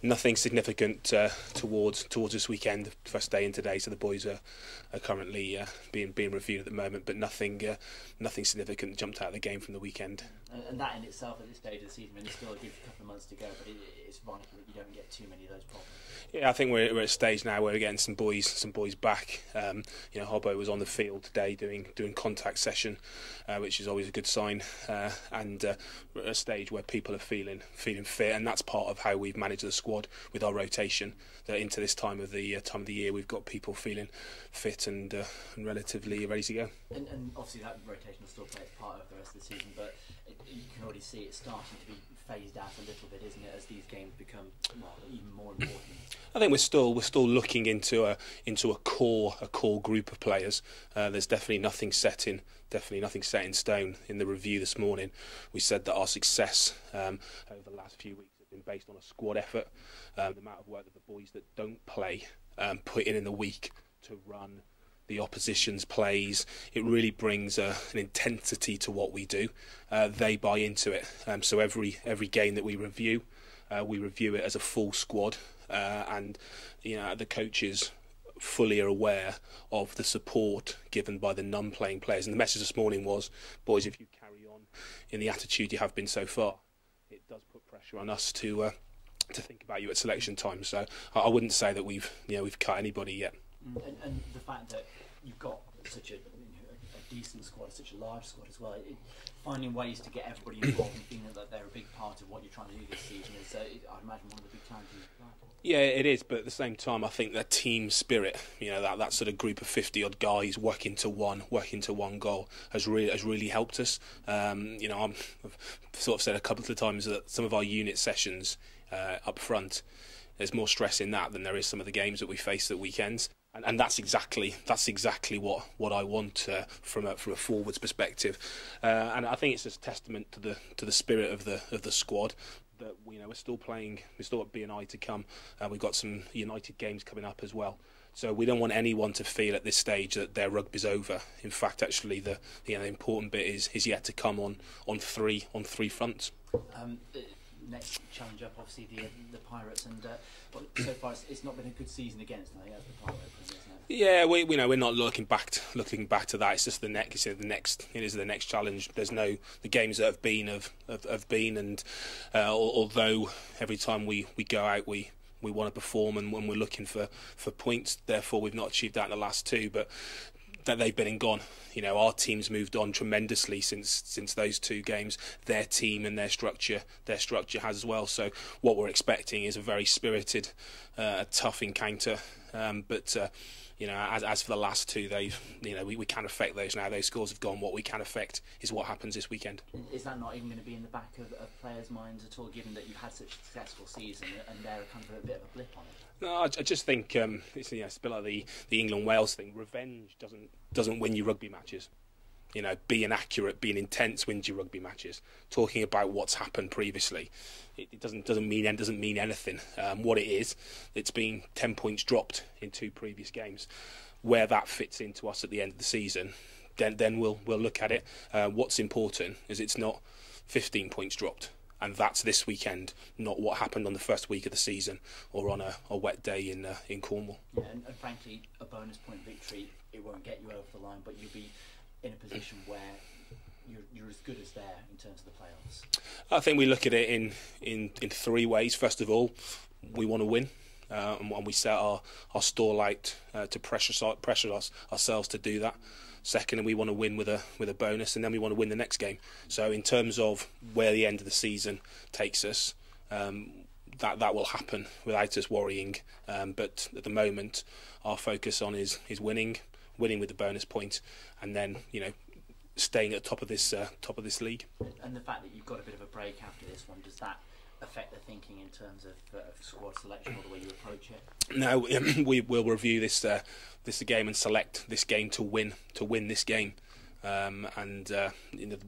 nothing significant towards this weekend. The first day in today, so the boys are currently being reviewed at the moment, but nothing significant jumped out of the game from the weekend. And that in itself, at this stage of the season, it still gives you a couple of months to go, but it's vital that you don't get too many of those problems. Yeah, I think we're at a stage now where we're getting some boys back. Hobbo was on the field today doing contact session, which is always a good sign, and we're at a stage where people are feeling fit, and that's part of how we've managed the squad with our rotation. That into this time of the year, we've got people feeling fit and relatively ready to go. And obviously that rotation will still play its part over the rest of the season, but you can already see it starting to be phased out a little bit, isn't it, as these games become even more important? I think we're still looking into a core group of players. There's definitely nothing set in stone. In the review this morning, we said that our success over the last few weeks has been based on a squad effort. The amount of work that the boys that don't play put in the week to run the opposition's plays, it really brings an intensity to what we do. They buy into it. So every game that we review it as a full squad, and the coaches fully are aware of the support given by the non-playing players. And the message this morning was, boys, if you carry on in the attitude you have been so far, it does put pressure on us to think about you at selection time. So I wouldn't say that we've cut anybody yet. And the fact that you've got such a decent squad, such a large squad as well, finding ways to get everybody involved and feeling that they're a big part of what you're trying to do this season is, I'd imagine, one of the big challenges. Yeah, it is, but at the same time, I think that team spirit, that sort of group of 50-odd guys working to one goal has really helped us. I've sort of said a couple of times that some of our unit sessions up front, there's more stress in that than there is some of the games that we face at weekends. And that's exactly what I want from a forwards perspective, and I think it's just a testament to the spirit of the squad that we're still playing. We're still at BNI to come. We've got some United games coming up as well. So we don't want anyone to feel at this stage that their rugby's over. In fact, actually, the important bit is yet to come on three fronts. Next challenge up, obviously, the Pirates, and so far it's not been a good season against them. I think that's the Pirates, isn't it? Yeah, we're not looking back to that. It's just the next. It is the next challenge. There's the games that have been, and although every time we go out we want to perform, and when we're looking for points, therefore we've not achieved that in the last two, but that they've been and gone. Our team's moved on tremendously since those two games. Their team and their structure has as well. So what we're expecting is a very spirited, tough encounter. But as for the last two, we can affect those now. Those scores have gone. What we can affect is what happens this weekend. Is that not even going to be in the back of players' minds at all, given that you've had such a successful season and they're kind of a bit of a blip on it? No, I just think it's a bit like the England-Wales thing. Revenge doesn't win you rugby matches. Being accurate, being intense wins you rugby matches. Talking about what's happened previously, it doesn't mean anything. What it is, it's been 10 points dropped in two previous games. Where that fits into us at the end of the season, then we'll look at it. What's important is it's not 15 points dropped. And that's this weekend, not what happened on the first week of the season or on a wet day in Cornwall. Yeah, and frankly, a bonus point victory, it won't get you over the line, but you'll be in a position where you're as good as there in terms of the playoffs. I think we look at it in three ways. First of all, we want to win. And we set our stall light to pressure ourselves to do that. Second, we want to win with a bonus, and then we want to win the next game. So in terms of where the end of the season takes us, that will happen without us worrying. But at the moment, our focus on is winning with the bonus point, and then staying at the top of this league. And the fact that you've got a bit of a break after this one, does that affect the thinking in terms of squad selection or the way you approach it? No, we will review this game and select this game to win this game, and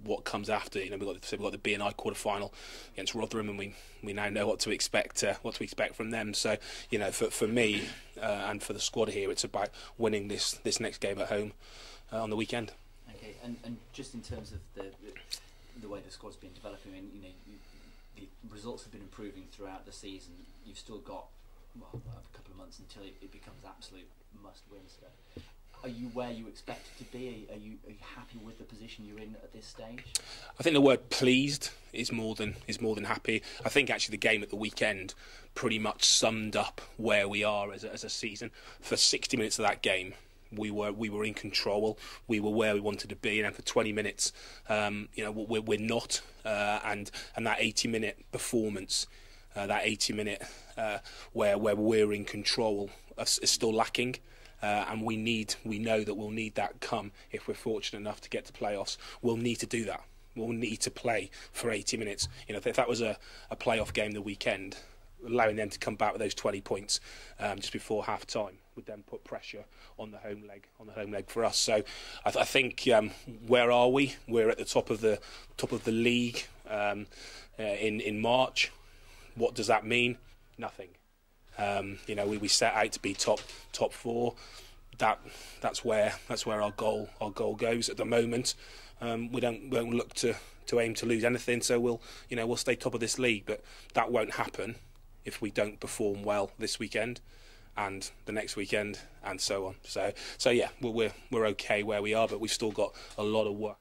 what comes after. We've got the BNI quarter-final against Rotherham, and we now know what to expect from them. So for me and for the squad here, it's about winning this next game at home on the weekend. Okay, and just in terms of the way the squad's been developing, the results have been improving throughout the season. You've still got a couple of months until it becomes absolute must-win. So, are you where you expected to be? Are you happy with the position you're in at this stage? I think the word pleased is more than happy. I think actually the game at the weekend pretty much summed up where we are as a season. For 60 minutes of that game, we were in control. We were where we wanted to be, and for 20 minutes, we're not. And that 80-minute performance, that 80-minute where we're in control, is still lacking. And we know that we'll need that come if we're fortunate enough to get to playoffs. We'll need to do that. We'll need to play for 80 minutes. If that was a playoff game the weekend, allowing them to come back with those 20 points just before half time would then put pressure on the home leg for us. So I think where are we? We're at the top of the league in March. What does that mean? Nothing. We set out to be top four. That's where our goal goes at the moment. We won't look to aim to lose anything. So we'll stay top of this league, but that won't happen if we don't perform well this weekend and the next weekend and so on. So yeah, we're okay where we are, but we've still got a lot of work